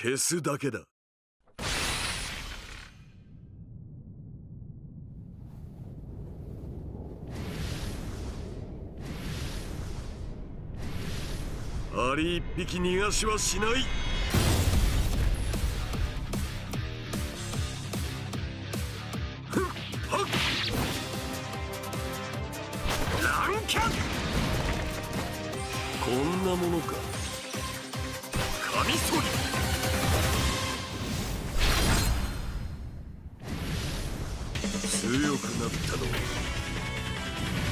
消すだけだ。アリ一匹逃がしはしない。ふんはっ乱脚。こんなものか。カミソリ。強くなったのは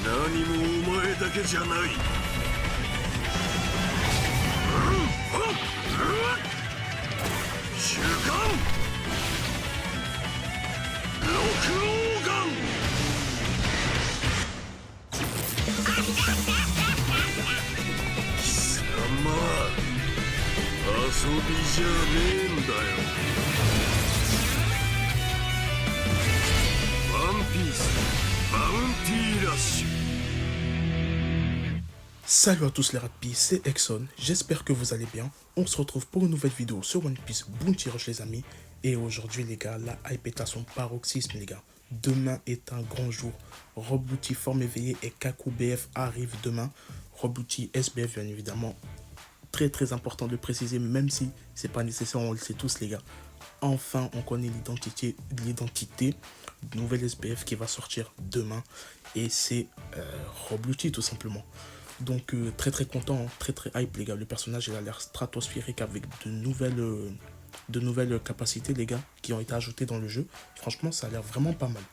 何もお前だけじゃない。主眼六王眼。貴様遊びじゃねえんだよ。ワンピースバウンティーラッシュ。 Salut à tous les Ratpi, c'est Exxon, j'espère que vous allez bien. On se retrouve pour une nouvelle vidéo sur One Piece Bounty Rush les amis. Et aujourd'hui les gars, la hype est à son paroxysme les gars. Demain est un grand jour. Robouti forme éveillée et Kaku BF arrive demain. Robouti SBF bien évidemment. Très important de le préciser, même si c'est pas nécessaire, on le sait tous les gars. Enfin on connaît l'identité nouvelle SBF qui va sortir demain. Et c'est Robouti tout simplement. Donc très content, hein, très hype les gars. Le personnage il a l'air stratosphérique avec de nouvelles capacités les gars qui ont été ajoutées dans le jeu. Franchement ça a l'air vraiment pas mal.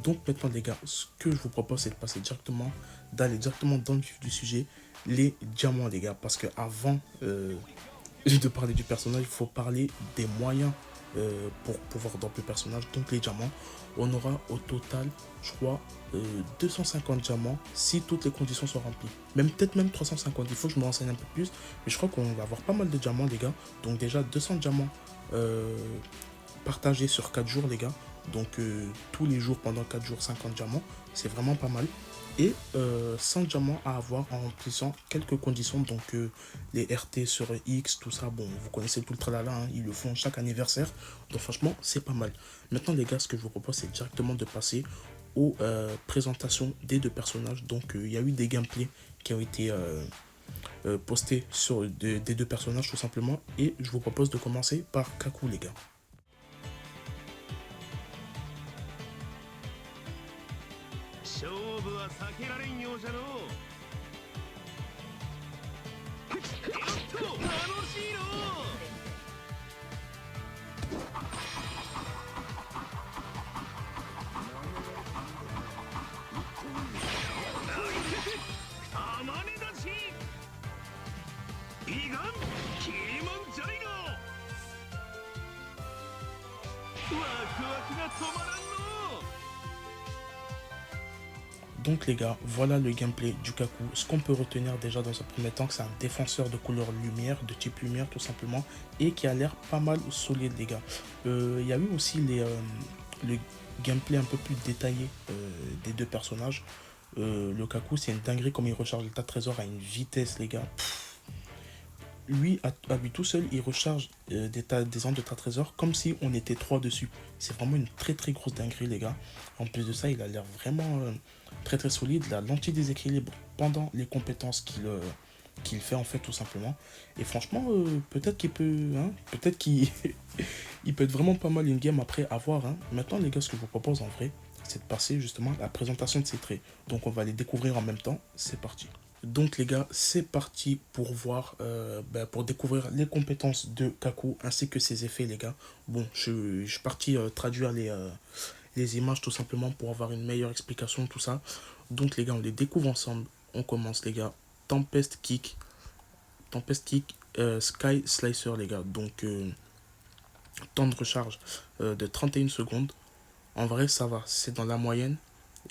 Donc maintenant les gars, ce que je vous propose c'est d'aller directement dans le vif du sujet, les diamants les gars. Parce que avant de parler du personnage, il faut parler des moyens pour pouvoir dans le personnage. Donc les diamants, on aura au total je crois 250 diamants si toutes les conditions sont remplies, peut-être même 350, il faut que je me renseigne un peu plus, mais je crois qu'on va avoir pas mal de diamants les gars. Donc déjà 200 diamants partagés sur 4 jours les gars, donc tous les jours pendant 4 jours 50 diamants, c'est vraiment pas mal. Et 100 diamants à avoir en remplissant quelques conditions, donc les RT sur X, tout ça, bon, vous connaissez tout le tralala, hein, ils le font chaque anniversaire, donc franchement, c'est pas mal. Maintenant les gars, ce que je vous propose, c'est directement de passer aux présentations des deux personnages. Donc il y a eu des gameplays qui ont été postés sur des deux personnages tout simplement, et je vous propose de commencer par Kaku les gars. 勝負は避けられんようじゃのう。やっと楽しいのう。玉ねだしビガンキリマンジャリガワクワクが止まらんのう。 Donc les gars, voilà le gameplay du Kaku. Ce qu'on peut retenir déjà dans un premier temps, que c'est un défenseur de couleur lumière, de type lumière tout simplement, et qui a l'air pas mal solide les gars. Il y a eu aussi le gameplay un peu plus détaillé des deux personnages. Le Kaku c'est une dinguerie comme il recharge l'état de trésor à une vitesse les gars. Lui, à lui tout seul, il recharge des angles de ta trésor comme si on était 3 dessus. C'est vraiment une très grosse dinguerie les gars. En plus de ça, il a l'air vraiment très solide. La l'anti-déséquilibre pendant les compétences qu'il fait en fait tout simplement. Et franchement, peut-être qu'il peut, hein, peut-être qu'il il peut être vraiment pas mal une game après à voir. Hein. Maintenant les gars, ce que je vous propose en vrai, c'est de passer justement à la présentation de ses traits. Donc on va les découvrir en même temps. C'est parti. Donc les gars, c'est parti pour voir, pour découvrir les compétences de Kaku ainsi que ses effets les gars. Bon, je suis parti traduire les images tout simplement pour avoir une meilleure explication tout ça. Donc les gars, on les découvre ensemble. On commence les gars. Tempest Kick, Sky Slicer les gars. Donc temps de recharge de 31 secondes. En vrai ça va, c'est dans la moyenne.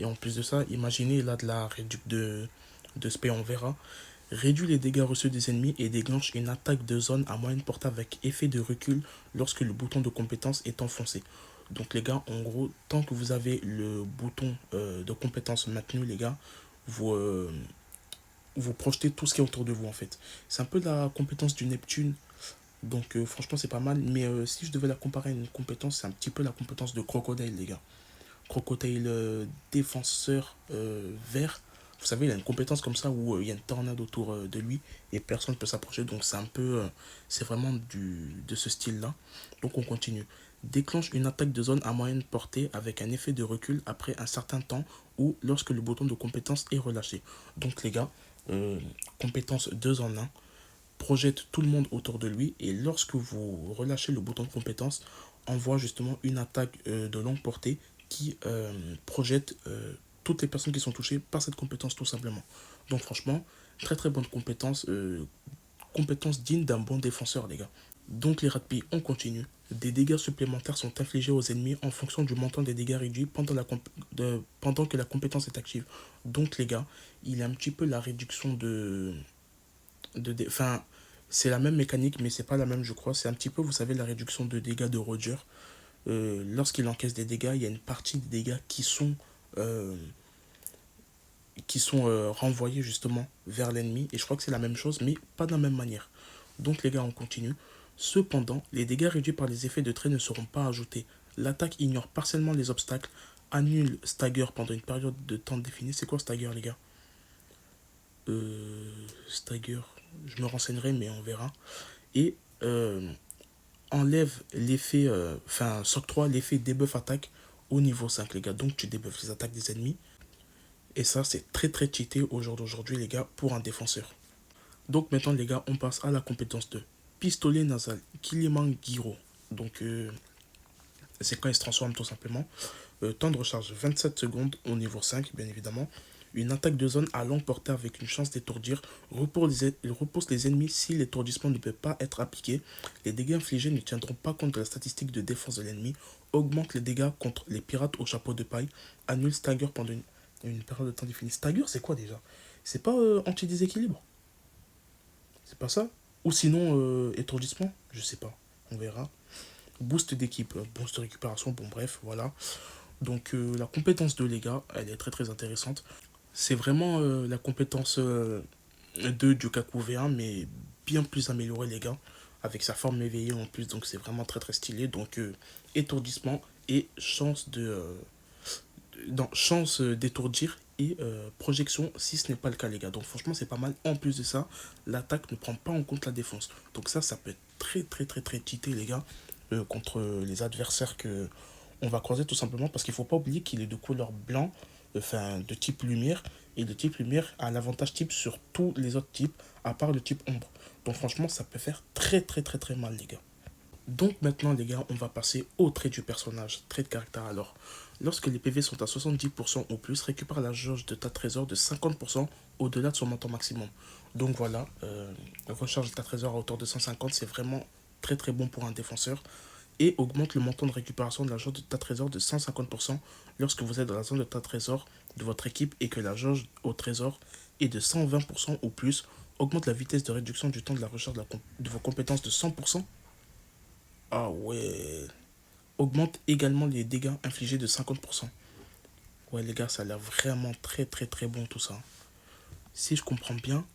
Et en plus de ça, imaginez là de la réduction de spé, on verra. Réduit les dégâts reçus des ennemis et déclenche une attaque de zone à moyenne portée avec effet de recul lorsque le bouton de compétence est enfoncé. Donc les gars, en gros, tant que vous avez le bouton de compétence maintenu les gars, vous projetez tout ce qui est autour de vous en fait. C'est un peu la compétence du Neptune, Donc franchement c'est pas mal. Mais si je devais la comparer à une compétence, c'est un petit peu la compétence de Crocodile les gars. Crocodile défenseur vert. Vous savez, il a une compétence comme ça où il y a une tornade autour de lui et personne ne peut s'approcher. Donc c'est un peu... c'est vraiment de ce style-là. Donc on continue. Déclenche une attaque de zone à moyenne portée avec un effet de recul après un certain temps ou lorsque le bouton de compétence est relâché. Donc les gars, compétence 2 en 1, projette tout le monde autour de lui et lorsque vous relâchez le bouton de compétence, envoie justement une attaque de longue portée qui projette toutes les personnes qui sont touchées par cette compétence tout simplement. Donc franchement, très très bonne compétence, compétence digne d'un bon défenseur les gars. Donc les Ratpi, on continue. Des dégâts supplémentaires sont infligés aux ennemis en fonction du montant des dégâts réduits pendant que la compétence est active. Donc les gars, il y a un petit peu la réduction enfin, c'est la même mécanique, mais c'est pas la même, je crois. C'est un petit peu, vous savez, la réduction de dégâts de Roger. Lorsqu'il encaisse des dégâts, il y a une partie des dégâts euh, qui sont renvoyés justement vers l'ennemi. Et je crois que c'est la même chose, mais pas de la même manière. Donc les gars, on continue. Cependant, les dégâts réduits par les effets de trait ne seront pas ajoutés. L'attaque ignore partiellement les obstacles, annule stagger pendant une période de temps définie. C'est quoi stagger les gars? Stagger, je me renseignerai, mais on verra. Et enlève l'effet, s'octroie l'effet debuff attaque au niveau 5 les gars. Donc tu debuffes les attaques des ennemis. Et ça, c'est très très cheaté au jour d'aujourd'hui, les gars, pour un défenseur. Donc maintenant, les gars, on passe à la compétence 2. Pistolet nasal, Kiliman Giro. Donc, c'est quand il se transforme tout simplement. Temps de recharge 27 secondes au niveau 5, bien évidemment. Une attaque de zone à longue portée avec une chance d'étourdir. Il repousse les ennemis si l'étourdissement ne peut pas être appliqué. Les dégâts infligés ne tiendront pas compte de la statistique de défense de l'ennemi. Augmente les dégâts contre les pirates au chapeau de paille. Annule stagger pendant une période de temps définie. Stagger, c'est quoi déjà? C'est pas anti-déséquilibre? C'est pas ça? Ou sinon, étourdissement? Je sais pas. On verra. Boost d'équipe, boost de récupération, bon bref, voilà. Donc la compétence de les gars, elle est très très intéressante. C'est vraiment la compétence 2 du Kaku V1, mais bien plus améliorée les gars, avec sa forme éveillée en plus, donc c'est vraiment très très stylé. Donc étourdissement et chance d'étourdir et projection si ce n'est pas le cas les gars. Donc franchement c'est pas mal. En plus de ça, l'attaque ne prend pas en compte la défense. Donc ça peut être très très très très cheaté les gars contre les adversaires que on va croiser tout simplement parce qu'il faut pas oublier qu'il est de couleur blanc, enfin de type lumière, et le type lumière a l'avantage type sur tous les autres types à part le type ombre. Donc franchement ça peut faire très très très très mal les gars. Donc maintenant les gars, on va passer au trait du personnage, trait de caractère. Alors, lorsque les PV sont à 70% ou plus, récupère la jauge de ta trésor de 50% au-delà de son montant maximum. Donc voilà, recharge de ta trésor à hauteur de 150, c'est vraiment très très bon pour un défenseur. Et augmente le montant de récupération de la jauge de ta trésor de 150% lorsque vous êtes dans la zone de ta trésor de votre équipe et que la jauge au trésor est de 120% ou plus. Augmente la vitesse de réduction du temps de la recharge de vos compétences de 100%. Ah ouais. Augmente également les dégâts infligés de 50%. Ouais les gars, ça a l'air vraiment très très très bon tout ça. Si je comprends bien,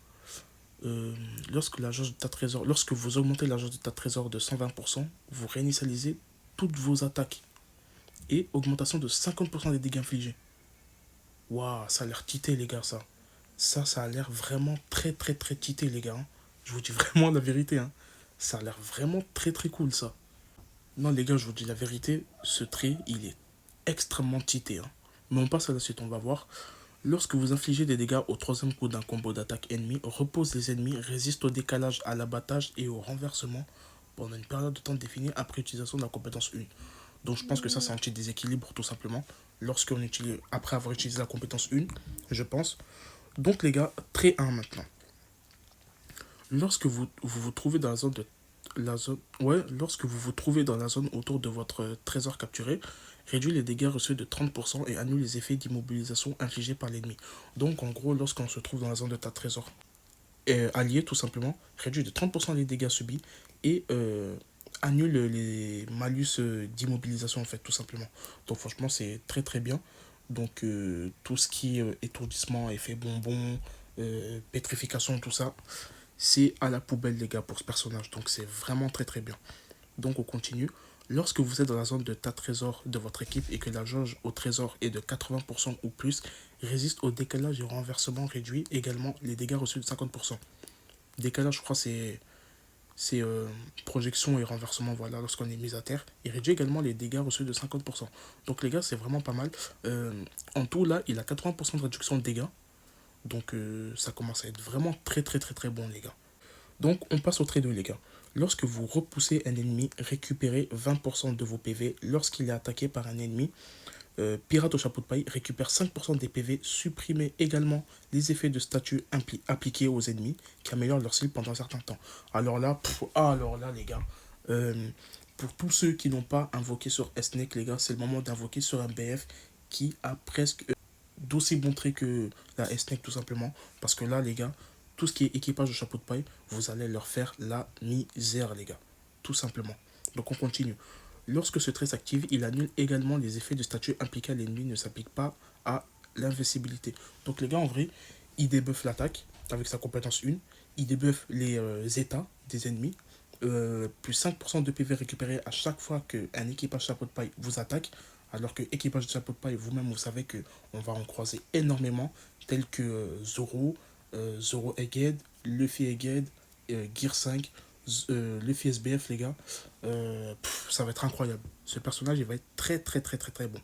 lorsque vous augmentez la jauge de ta trésor de 120%, vous réinitialisez toutes vos attaques. Et augmentation de 50% des dégâts infligés. Waouh, ça a l'air tité les gars ça. Ça a l'air vraiment très très très tité les gars. Hein. Je vous dis vraiment la vérité. Hein. Ça a l'air vraiment très très cool ça. Non les gars, je vous dis la vérité, ce trait, il est extrêmement cheaté. Hein. Mais on passe à la suite, on va voir. Lorsque vous infligez des dégâts au troisième coup d'un combo d'attaque ennemi, repose les ennemis, résiste au décalage, à l'abattage et au renversement pendant une période de temps définie après utilisation de la compétence 1. Donc je pense que ça c'est anti-déséquilibre tout simplement. Lorsqu'on utilise, après avoir utilisé la compétence 1, je pense. Donc les gars, trait 1 maintenant. Lorsque vous trouvez dans lorsque vous vous trouvez dans la zone autour de votre trésor capturé, réduit les dégâts reçus de 30% et annule les effets d'immobilisation infligés par l'ennemi. Donc en gros, lorsqu'on se trouve dans la zone de ta trésor allié, tout simplement, réduit de 30% les dégâts subis et annule les malus d'immobilisation en fait, tout simplement. Donc franchement, c'est très très bien. Donc tout ce qui est étourdissement, effet bonbon, pétrification, tout ça, c'est à la poubelle les gars pour ce personnage. Donc c'est vraiment très très bien. Donc on continue. Lorsque vous êtes dans la zone de tas trésor de votre équipe et que la jauge au trésor est de 80% ou plus, résiste au décalage et au renversement réduit également les dégâts reçus de 50%. Décalage, je crois, c'est projection et renversement, voilà, lorsqu'on est mis à terre. Il réduit également les dégâts reçus de 50%. Donc les gars, c'est vraiment pas mal. En tout, là, il a 80% de réduction de dégâts. Donc ça commence à être vraiment très très très très bon, les gars. Donc on passe au trait 2 les gars. Lorsque vous repoussez un ennemi, récupérez 20% de vos PV. Lorsqu'il est attaqué par un ennemi, pirate au chapeau de paille récupère 5% des PV. Supprimez également les effets de statut appliqués aux ennemis qui améliorent leur cible pendant un certain temps. Alors là les gars, pour tous ceux qui n'ont pas invoqué sur S-Neck les gars, c'est le moment d'invoquer sur un BF qui a presque d'aussi bon trait que la S-Neck tout simplement. Parce que là les gars, tout ce qui est équipage de chapeau de paille, vous allez leur faire la misère les gars. Tout simplement. Donc on continue. Lorsque ce trait s'active, il annule également les effets de statut impliqués à l'ennemi, ne s'applique pas à l'invincibilité. Donc les gars, en vrai, il débuffe l'attaque avec sa compétence 1, il débuffe les états des ennemis, plus 5% de PV récupéré à chaque fois qu'un équipage chapeau de paille vous attaque, alors que équipage de chapeau de paille, vous-même, vous savez qu'on va en croiser énormément, tels que Zoro, Zoro Egghead, Luffy Egghead, Gear 5, Luffy SBF les gars, ça va être incroyable. Ce personnage il va être très très très très très bon.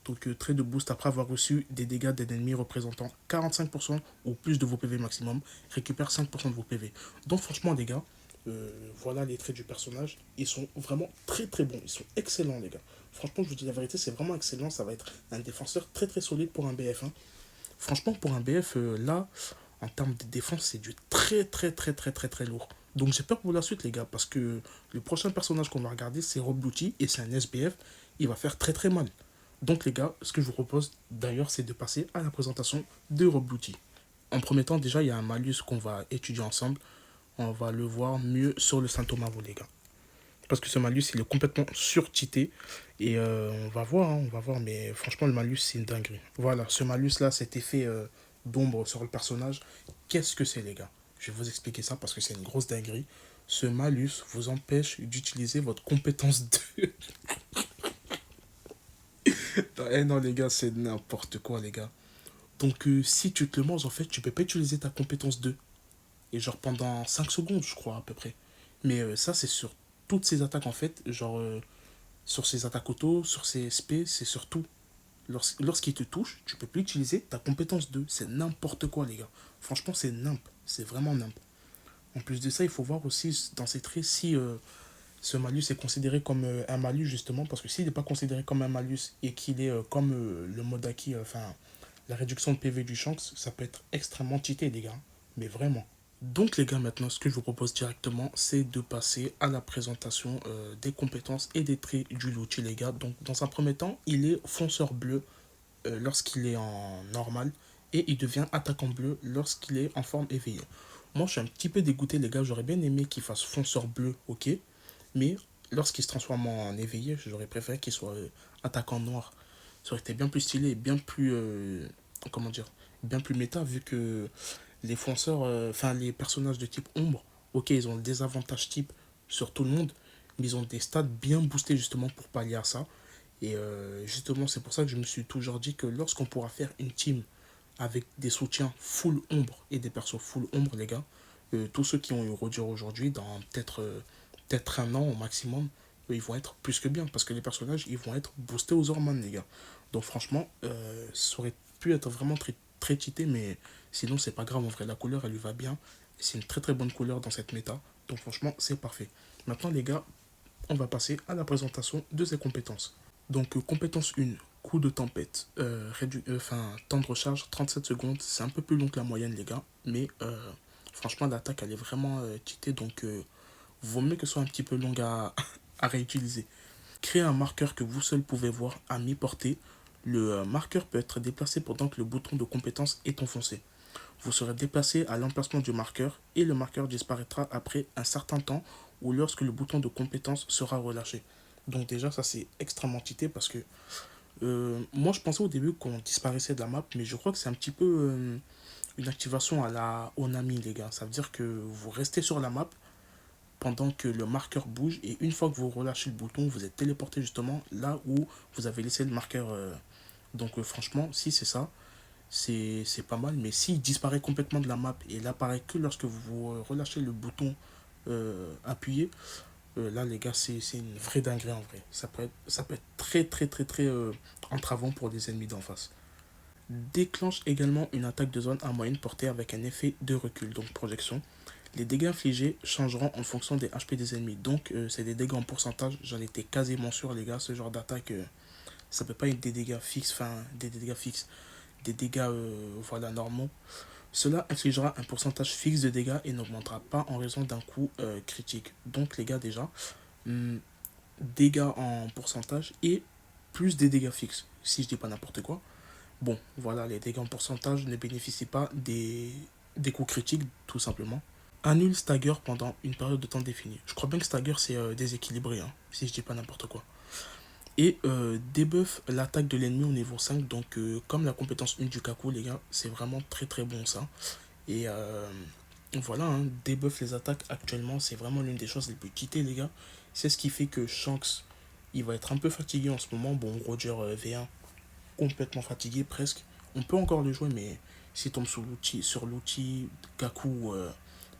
Donc trait de boost après avoir reçu des dégâts d'un ennemi représentant 45% ou plus de vos PV maximum, récupère 5% de vos PV. Donc franchement les gars, voilà les traits du personnage, ils sont vraiment très très bons, ils sont excellents les gars. Franchement je vous dis la vérité, c'est vraiment excellent, ça va être un défenseur très très solide pour un BF. Hein. Franchement pour un BF là, en termes de défense, c'est du très très très très très très lourd. Donc j'ai peur pour la suite les gars, parce que le prochain personnage qu'on va regarder c'est Rob Lucci et c'est un SBF, il va faire très très mal. Donc les gars, ce que je vous propose d'ailleurs c'est de passer à la présentation de Rob Lucci. En premier temps déjà il y a un malus qu'on va étudier ensemble, on va le voir mieux sur le Saint-Thomas les gars. Parce que ce malus il est complètement surcheaté et on va voir, hein, on va voir, mais franchement le malus c'est une dinguerie. Voilà, ce malus là, cet effet d'ombre sur le personnage, qu'est-ce que c'est les gars? Je vais vous expliquer ça parce que c'est une grosse dinguerie. Ce malus vous empêche d'utiliser votre compétence 2. Eh non les gars, c'est n'importe quoi les gars. Donc si tu te le manges en fait, tu peux pas utiliser ta compétence 2. Et genre pendant 5 secondes je crois à peu près. Mais ça c'est sur toutes ces attaques en fait, genre sur ses attaques auto, sur ses SP, c'est sur tout. Lorsqu'il te touche, tu peux plus utiliser ta compétence 2. C'est n'importe quoi les gars. Franchement c'est nimp, c'est vraiment nimp. En plus de ça, il faut voir aussi dans ces traits si ce malus est considéré comme un malus justement, parce que s'il n'est pas considéré comme un malus et qu'il est comme le mode acquis, enfin la réduction de PV du Shanks, ça peut être extrêmement cheaté les gars, mais vraiment. Donc les gars, maintenant ce que je vous propose directement, c'est de passer à la présentation des compétences et des traits du Lucci les gars. Donc dans un premier temps, il est fonceur bleu lorsqu'il est en normal et il devient attaquant bleu lorsqu'il est en forme éveillée. Moi je suis un petit peu dégoûté les gars, j'aurais bien aimé qu'il fasse fonceur bleu, ok, mais lorsqu'il se transforme en éveillé, j'aurais préféré qu'il soit attaquant noir. Ça aurait été bien plus stylé, bien plus comment dire, bien plus méta, vu que les fonceurs, enfin les personnages de type ombre, ok, ils ont le désavantage type sur tout le monde, mais ils ont des stats bien boostés justement pour pallier à ça. Et justement, c'est pour ça que je me suis toujours dit que lorsqu'on pourra faire une team avec des soutiens full ombre et des persos full ombre, les gars, tous ceux qui ont eu Roger aujourd'hui, dans peut-être un an au maximum, ils vont être plus que bien parce que les personnages ils vont être boostés aux hormones les gars. Donc franchement ça aurait pu être vraiment très, très cheaté, mais sinon c'est pas grave en vrai, la couleur elle lui va bien, c'est une très très bonne couleur dans cette méta, donc franchement c'est parfait. Maintenant les gars, on va passer à la présentation de ses compétences. Donc compétence 1, coup de tempête, temps de recharge 37 secondes, c'est un peu plus long que la moyenne les gars, mais franchement l'attaque elle est vraiment cheatée, donc vaut mieux que ce soit un petit peu long à réutiliser. Créez un marqueur que vous seul pouvez voir à mi-portée. Le marqueur peut être déplacé pendant que le bouton de compétence est enfoncé. Vous serez déplacé à l'emplacement du marqueur et le marqueur disparaîtra après un certain temps ou lorsque le bouton de compétence sera relâché. Donc déjà ça c'est extrêmement cheaté parce que moi je pensais au début qu'on disparaissait de la map, mais je crois que c'est un petit peu une activation à la Onami, les gars. Ça veut dire que vous restez sur la map pendant que le marqueur bouge et une fois que vous relâchez le bouton, vous êtes téléporté justement là où vous avez laissé le marqueur. Donc franchement, si c'est ça, c'est pas mal. Mais s'il disparaît complètement de la map et il apparaît que lorsque vous relâchez le bouton appuyé, là les gars, c'est une vraie dinguerie en vrai. Ça peut être très très très très entravant pour les ennemis d'en face. Déclenche également une attaque de zone à moyenne portée avec un effet de recul, donc projection. Les dégâts infligés changeront en fonction des HP des ennemis. Donc c'est des dégâts en pourcentage, j'en étais quasiment sûr les gars, ce genre d'attaque, ça peut pas être des dégâts fixes, des dégâts voilà, normaux. Cela infligera un pourcentage fixe de dégâts et n'augmentera pas en raison d'un coup critique. Donc les gars déjà, hum, dégâts en pourcentage et plus des dégâts fixes, si je dis pas n'importe quoi. Bon, voilà, les dégâts en pourcentage ne bénéficient pas des coups critiques, tout simplement. Annule stagger pendant une période de temps définie. Je crois bien que stagger c'est déséquilibré, hein, si je dis pas n'importe quoi. Et debuff l'attaque de l'ennemi au niveau 5. Donc comme la compétence 1 du Kaku, les gars, c'est vraiment très très bon ça. Et voilà, hein, debuff les attaques actuellement, c'est vraiment l'une des choses les plus cheatées, les gars. C'est ce qui fait que Shanks, il va être un peu fatigué en ce moment. Bon, Roger V1, complètement fatigué presque. On peut encore le jouer, mais s'il tombe sur l'outil Kaku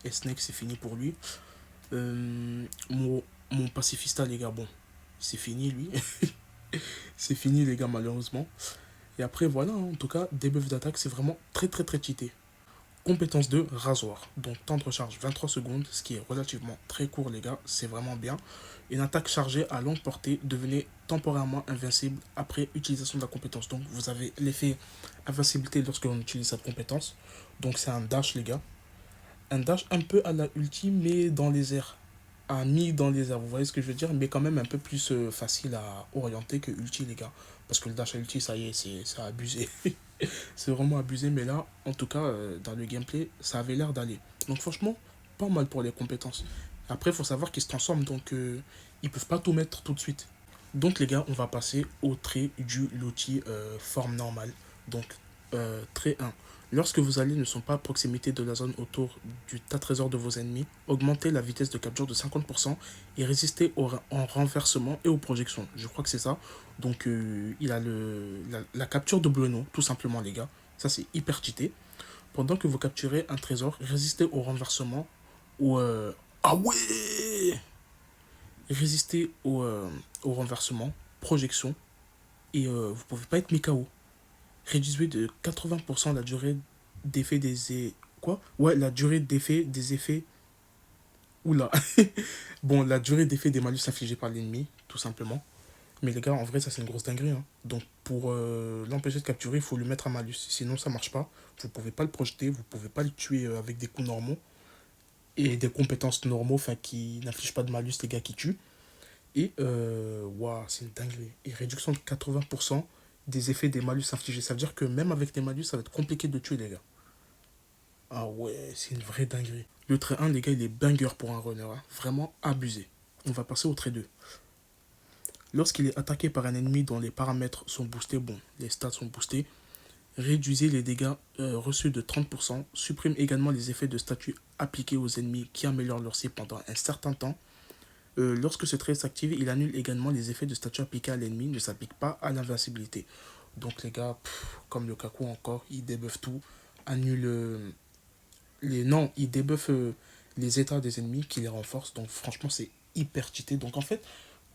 et Snake, c'est fini pour lui. Mon pacifista, les gars, bon, c'est fini lui. C'est fini, les gars, malheureusement. Et après, voilà, hein, en tout cas, debuff d'attaque, c'est vraiment très très très cheaté. Compétence 2, rasoir. Donc temps de recharge 23 secondes, ce qui est relativement très court, les gars, c'est vraiment bien. Une attaque chargée à longue portée devenait temporairement invincible après utilisation de la compétence. Donc vous avez l'effet invincibilité lorsque l'on utilise cette compétence. Donc c'est un dash, les gars. Un dash un peu à la ulti, mais dans les airs. À mi dans les airs, vous voyez ce que je veux dire, mais quand même un peu plus facile à orienter que ulti, les gars. Parce que le dash à ulti, ça y est, c'est abusé. C'est vraiment abusé, mais là, en tout cas, dans le gameplay, ça avait l'air d'aller. Donc franchement, pas mal pour les compétences. Après, il faut savoir qu'ils se transforment, donc ils peuvent pas tout mettre tout de suite. Donc les gars, on va passer au trait du loti forme normale. Donc trait 1. Lorsque vos alliés ne sont pas à proximité de la zone autour du tas trésor de vos ennemis, augmentez la vitesse de capture de 50% et résistez en renversement et aux projections. Je crois que c'est ça. Donc il a la capture de Bruno, tout simplement les gars. Ça c'est hyper cheaté. Pendant que vous capturez un trésor, résistez au renversement ou... Ah ouais, résistez au renversement, projection, et vous pouvez pas être mis KO. Réduisez de 80% la durée d'effet Quoi. Ouais, la durée d'effet des effets... Oula. Bon, la durée d'effet des malus infligés par l'ennemi, tout simplement. Mais les gars, en vrai, ça c'est une grosse dinguerie, hein. Donc pour l'empêcher de capturer, il faut lui mettre un malus. Sinon, ça marche pas. Vous pouvez pas le projeter, vous pouvez pas le tuer avec des coups normaux. Et des compétences normaux, enfin qui n'infligent pas de malus, les gars qui tuent. Et, waouh, c'est une dinguerie. Et réduction de 80% des effets des malus infligés. Ça veut dire que même avec des malus, ça va être compliqué de tuer, les gars. Ah ouais, c'est une vraie dinguerie. Le trait 1, les gars, il est banger pour un runner, hein. Vraiment abusé. On va passer au trait 2. Lorsqu'il est attaqué par un ennemi dont les paramètres sont boostés, bon, les stats sont boostés, réduisez les dégâts reçus de 30%, supprime également les effets de statut appliqués aux ennemis qui améliorent leur cible pendant un certain temps. Lorsque ce trait s'active, il annule également les effets de statut appliqués à l'ennemi, ne s'applique pas à l'invincibilité. Donc les gars, comme le Kaku encore, il débuffe tout, annule Non, il débuffe les états des ennemis qui les renforcent. Donc franchement, c'est hyper cheaté. Donc en fait,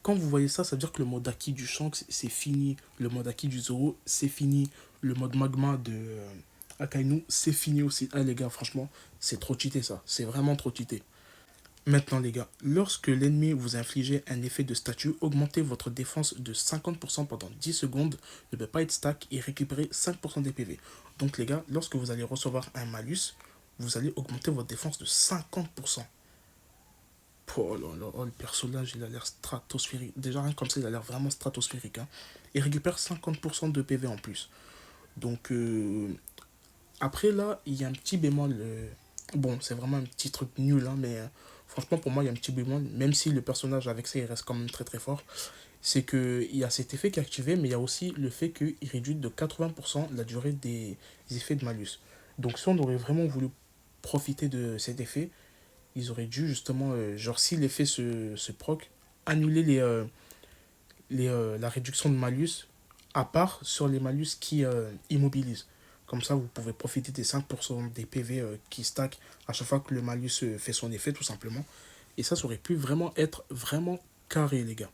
quand vous voyez ça, ça veut dire que le mode acquis du Shanks, c'est fini. Le mode acquis du Zoro, c'est fini. Le mode magma de Akainu, c'est fini aussi. Ah les gars, franchement, c'est trop cheaté ça. C'est vraiment trop cheaté. Maintenant les gars, lorsque l'ennemi vous inflige un effet de statut, augmentez votre défense de 50% pendant 10 secondes, ne peut pas être stack et récupérer 5% des PV. Donc les gars, lorsque vous allez recevoir un malus, vous allez augmenter votre défense de 50%. Oh là là, oh, le personnage il a l'air stratosphérique. Déjà rien comme ça, il a l'air vraiment stratosphérique, hein. Il récupère 50% de PV en plus. Donc après là, il y a un petit bémol. Bon, c'est vraiment un petit truc nul, hein, mais franchement pour moi il y a un petit bémol. Même si le personnage avec ça il reste quand même très très fort. C'est qu'il y a cet effet qui est activé, mais il y a aussi le fait qu'il réduit de 80% la durée des effets de malus. Donc si on aurait vraiment voulu profiter de cet effet, ils auraient dû justement, genre si l'effet se proc, annuler la réduction de malus à part sur les malus qui immobilisent. Comme ça, vous pouvez profiter des 5% des PV qui stack à chaque fois que le malus fait son effet, tout simplement. Et ça aurait pu vraiment être vraiment carré, les gars.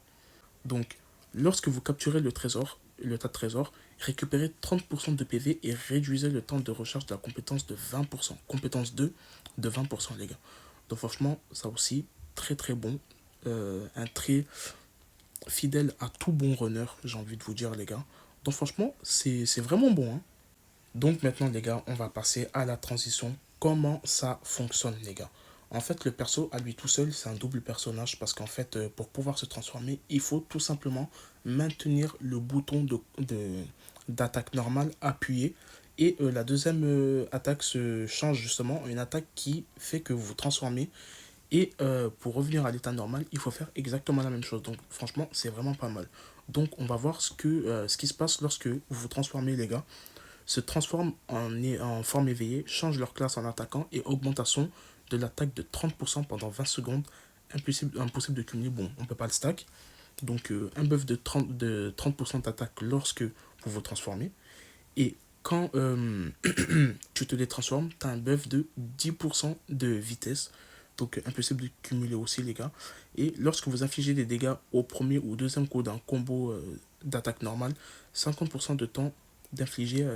Donc, lorsque vous capturez le tas de trésor, récupérez 30% de PV et réduisez le temps de recharge de la compétence de 20%. Compétence 2 de 20%, les gars. Donc, franchement, ça aussi, très très bon. Un très fidèle à tout bon runner, j'ai envie de vous dire, les gars. Donc, franchement, c'est vraiment bon, hein. Donc maintenant les gars, on va passer à la transition. Comment ça fonctionne les gars? En fait, le perso à lui tout seul, c'est un double personnage parce qu'en fait, pour pouvoir se transformer, il faut tout simplement maintenir le bouton d'attaque normale appuyé. Et la deuxième attaque se change justement en une attaque qui fait que vous vous transformez. Et pour revenir à l'état normal, il faut faire exactement la même chose. Donc franchement, c'est vraiment pas mal. Donc on va voir ce qui se passe lorsque vous vous transformez les gars se transforment en forme éveillée, changent leur classe en attaquant et augmentation de l'attaque de 30% pendant 20 secondes. Impossible de cumuler, bon, on ne peut pas le stack. Donc un buff de 30% d'attaque lorsque vous vous transformez. Et quand tu te détransformes, tu as un buff de 10% de vitesse. Donc impossible de cumuler aussi les gars. Et lorsque vous infligez des dégâts au premier ou deuxième coup d'un combo d'attaque normale, 50% de temps d'infliger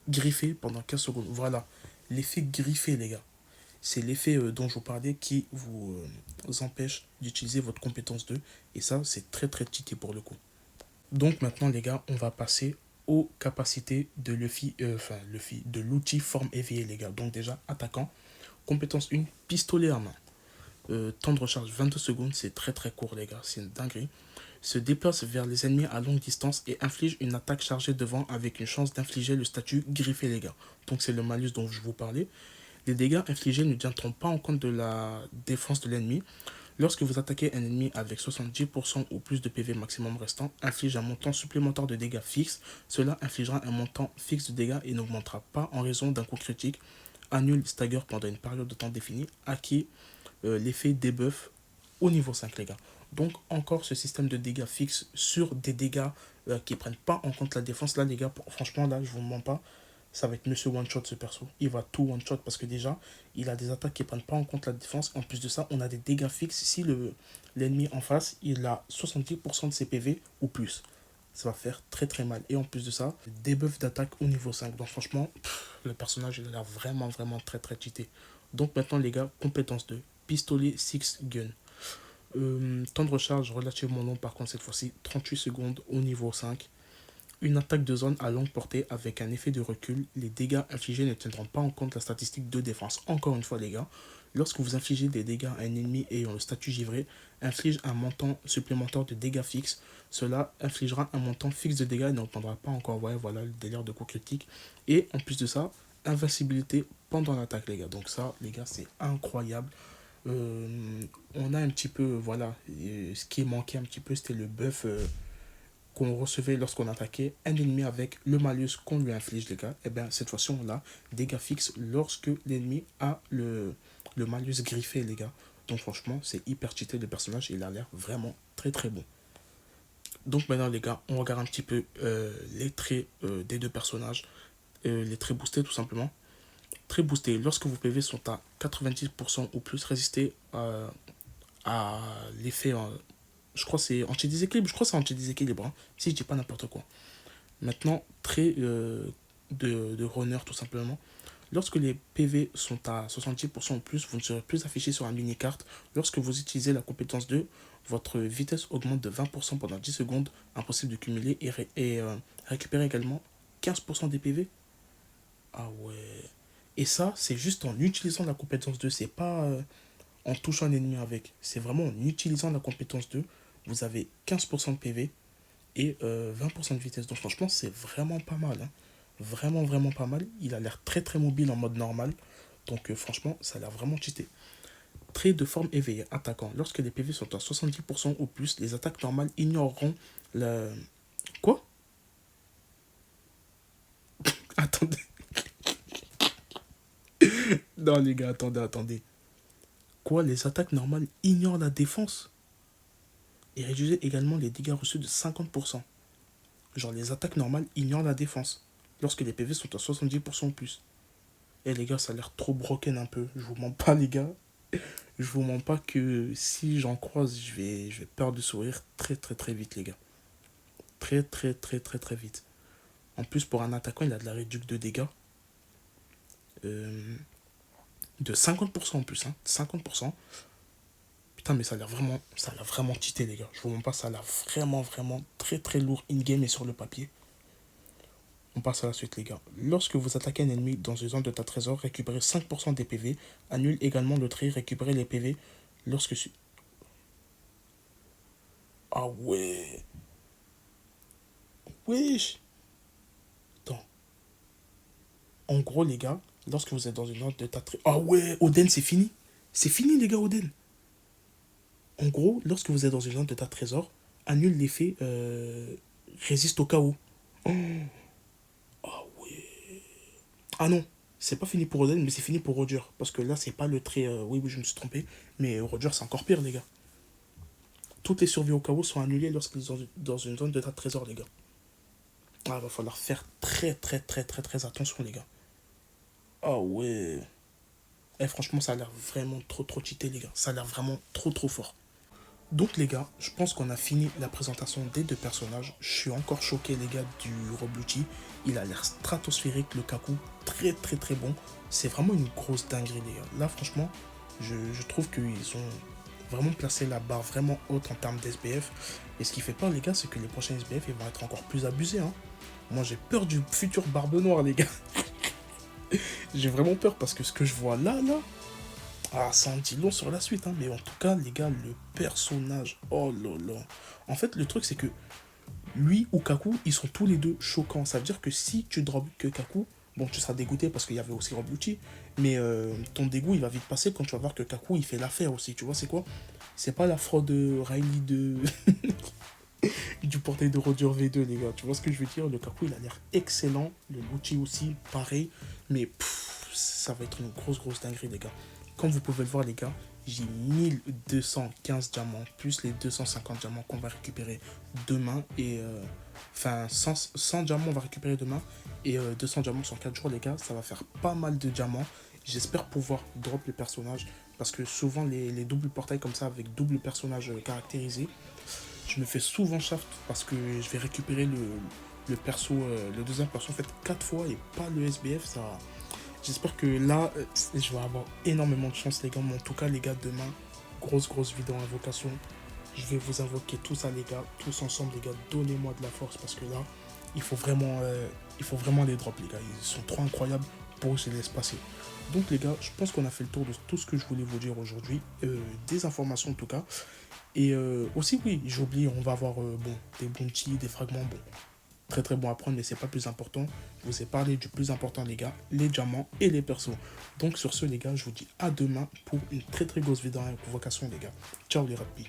griffé pendant 15 secondes. Voilà, l'effet griffé les gars. C'est l'effet dont je vous parlais qui vous empêche d'utiliser votre compétence 2. Et ça, c'est très très cheaté pour le coup. Donc maintenant les gars, on va passer aux capacités de de l'outil forme éveillée les gars. Donc déjà, attaquant, compétence 1, pistolet à main. Temps de recharge 22 secondes, c'est très très court les gars, c'est une dinguerie. Se déplace vers les ennemis à longue distance et inflige une attaque chargée devant avec une chance d'infliger le statut griffé les gars. Donc c'est le malus dont je vous parlais. Les dégâts infligés ne tiendront pas en compte de la défense de l'ennemi. Lorsque vous attaquez un ennemi avec 70% ou plus de PV maximum restant, inflige un montant supplémentaire de dégâts fixe. Cela infligera un montant fixe de dégâts et n'augmentera pas en raison d'un coup critique. Annule stagger pendant une période de temps définie. Acquis l'effet debuff au niveau 5 les gars. Donc encore ce système de dégâts fixe sur des dégâts qui ne prennent pas en compte la défense. Là les gars, franchement là je vous mens pas, ça va être monsieur one shot ce perso. Il va tout one shot parce que déjà il a des attaques qui ne prennent pas en compte la défense. En plus de ça, on a des dégâts fixes si l'ennemi en face il a 70% de ses PV ou plus. Ça va faire très très mal. Et en plus de ça, debuff d'attaque au niveau 5. Donc franchement, le personnage il a l'air vraiment vraiment très très cheaté. Donc maintenant les gars, compétence 2, pistolet 6 gun. Temps de recharge relativement long par contre cette fois-ci, 38 secondes au niveau 5. Une attaque de zone à longue portée avec un effet de recul. Les dégâts infligés ne tiendront pas en compte la statistique de défense. Encore une fois les gars, lorsque vous infligez des dégâts à un ennemi ayant le statut givré, inflige un montant supplémentaire de dégâts fixes. Cela infligera un montant fixe de dégâts et n'entendra pas encore. Ouais, voilà le délire de coup critique. Et en plus de ça, invincibilité pendant l'attaque les gars. Donc ça les gars c'est incroyable. On a un petit peu, voilà, ce qui manquait un petit peu, c'était le buff qu'on recevait lorsqu'on attaquait un ennemi avec le malus qu'on lui inflige, les gars. Et bien, cette fois-ci, on a dégâts fixes lorsque l'ennemi a le malus griffé, les gars. Donc, franchement, c'est hyper cheaté le personnage. Il a l'air vraiment très très bon. Donc, maintenant, les gars, on regarde un petit peu les traits des deux personnages. Les traits boostés, tout simplement. Très boosté. Lorsque vos PV sont à 90% ou plus, résistez à l'effet. Je crois que c'est anti-déséquilibre. Je crois que c'est anti-déséquilibre. Hein, si je dis pas n'importe quoi. Maintenant, trait de runner tout simplement. Lorsque les PV sont à 70% ou plus, vous ne serez plus affiché sur un mini-carte. Lorsque vous utilisez la compétence 2, votre vitesse augmente de 20% pendant 10 secondes. Impossible de cumuler et récupérer également 15% des PV. Ah ouais. Et ça, c'est juste en utilisant la compétence 2. C'est pas en touchant un ennemi avec. C'est vraiment en utilisant la compétence 2. Vous avez 15% de PV et 20% de vitesse. Donc franchement, c'est vraiment pas mal. Hein. Vraiment, vraiment pas mal. Il a l'air très, très mobile en mode normal. Donc franchement, ça a l'air vraiment cheaté. Trait de forme éveillée. Attaquant. Lorsque les PV sont à 70% ou plus, les attaques normales ignoreront la... Quoi? Attendez. Non, les gars, attendez. Quoi, les attaques normales ignorent la défense et réduisent également les dégâts reçus de 50%. Genre, les attaques normales ignorent la défense lorsque les PV sont à 70% ou plus. Et les gars, ça a l'air trop broken un peu. Je vous mens pas, les gars. Je vous mens pas que si j'en croise, je vais perdre de sourire très très très vite, les gars. Très très très très très vite. En plus, pour un attaquant, il a de la réduction de dégâts. De 50% en plus, hein. 50%. Putain, mais ça a l'air vraiment cheaté, les gars. Je vous mens pas, ça a l'air vraiment, vraiment très, très lourd in-game et sur le papier. On passe à la suite, les gars. Lorsque vous attaquez un ennemi dans une zone de ta trésor, récupérez 5% des PV. Annule également le trait, récupérez les PV lorsque... Ah ouais. Wesh. Attends. En gros, les gars, lorsque vous êtes dans une zone de ta trésor... Ah ouais, Oden, c'est fini. C'est fini, les gars, Oden. En gros, lorsque vous êtes dans une zone de ta trésor, annule l'effet résiste au chaos. Oh. Ah ouais. Ah non, c'est pas fini pour Oden, mais c'est fini pour Roger. Parce que là, c'est pas le trait. Oui, je me suis trompé. Mais Roger, c'est encore pire, les gars. Toutes les survies au chaos sont annulées lorsqu'ils sont dans une zone de ta trésor, les gars. Ah, va falloir faire très, très, très, très, très attention, les gars. Ah ouais. Eh, franchement, ça a l'air vraiment trop, trop cheaté, les gars. Ça a l'air vraiment trop, trop fort. Donc les gars, je pense qu'on a fini la présentation des deux personnages. Je suis encore choqué les gars du Robluchi. Il a l'air stratosphérique, le Kaku, très très très bon. C'est vraiment une grosse dinguerie les gars. Là franchement, je trouve qu'ils ont vraiment placé la barre vraiment haute en termes d'SBF. Et ce qui fait peur les gars, c'est que les prochains SBF ils vont être encore plus abusés. Hein. Moi j'ai peur du futur Barbe Noire les gars. J'ai vraiment peur parce que ce que je vois là, ah, ça en dit long sur la suite, hein, mais en tout cas, les gars, le personnage, oh là là. En fait, le truc, c'est que lui ou Kaku, ils sont tous les deux choquants. Ça veut dire que si tu drops que Kaku, bon, tu seras dégoûté parce qu'il y avait aussi Robluchi, mais ton dégoût, il va vite passer quand tu vas voir que Kaku, il fait l'affaire aussi. Tu vois, c'est quoi? C'est pas la fraude de Riley de... du portail de Roger V2, les gars. Tu vois ce que je veux dire? Le Kaku, il a l'air excellent. Le Lucci aussi, pareil. Mais ça va être une grosse, grosse dinguerie, les gars. Comme vous pouvez le voir les gars, j'ai 1215 diamants, plus les 250 diamants qu'on va récupérer demain. Et enfin, 100 diamants on va récupérer demain. Et 200 diamants sur 4 jours les gars, ça va faire pas mal de diamants. J'espère pouvoir drop les personnages. Parce que souvent les doubles portails comme ça, avec double personnage caractérisé, je me fais souvent shaft parce que je vais récupérer le perso, le deuxième perso en fait 4 fois et pas le SBF, ça... J'espère que là, je vais avoir énormément de chance, les gars. Mais en tout cas, les gars, demain, grosse vidéo invocation. Je vais vous invoquer tout ça, les gars. Tous ensemble, les gars. Donnez-moi de la force parce que là, il faut vraiment les drops, les gars. Ils sont trop incroyables pour que je les laisse passer. Donc, les gars, je pense qu'on a fait le tour de tout ce que je voulais vous dire aujourd'hui. Des informations, en tout cas. Et aussi, oui, j'ai oublié, on va avoir des bounties, des fragments, bon. Très très bon à prendre, mais c'est pas le plus important. Je vous ai parlé du plus important, les gars, les diamants et les persos. Donc sur ce, les gars, je vous dis à demain pour une très très grosse vidéo invocation, les gars. Ciao les rapis.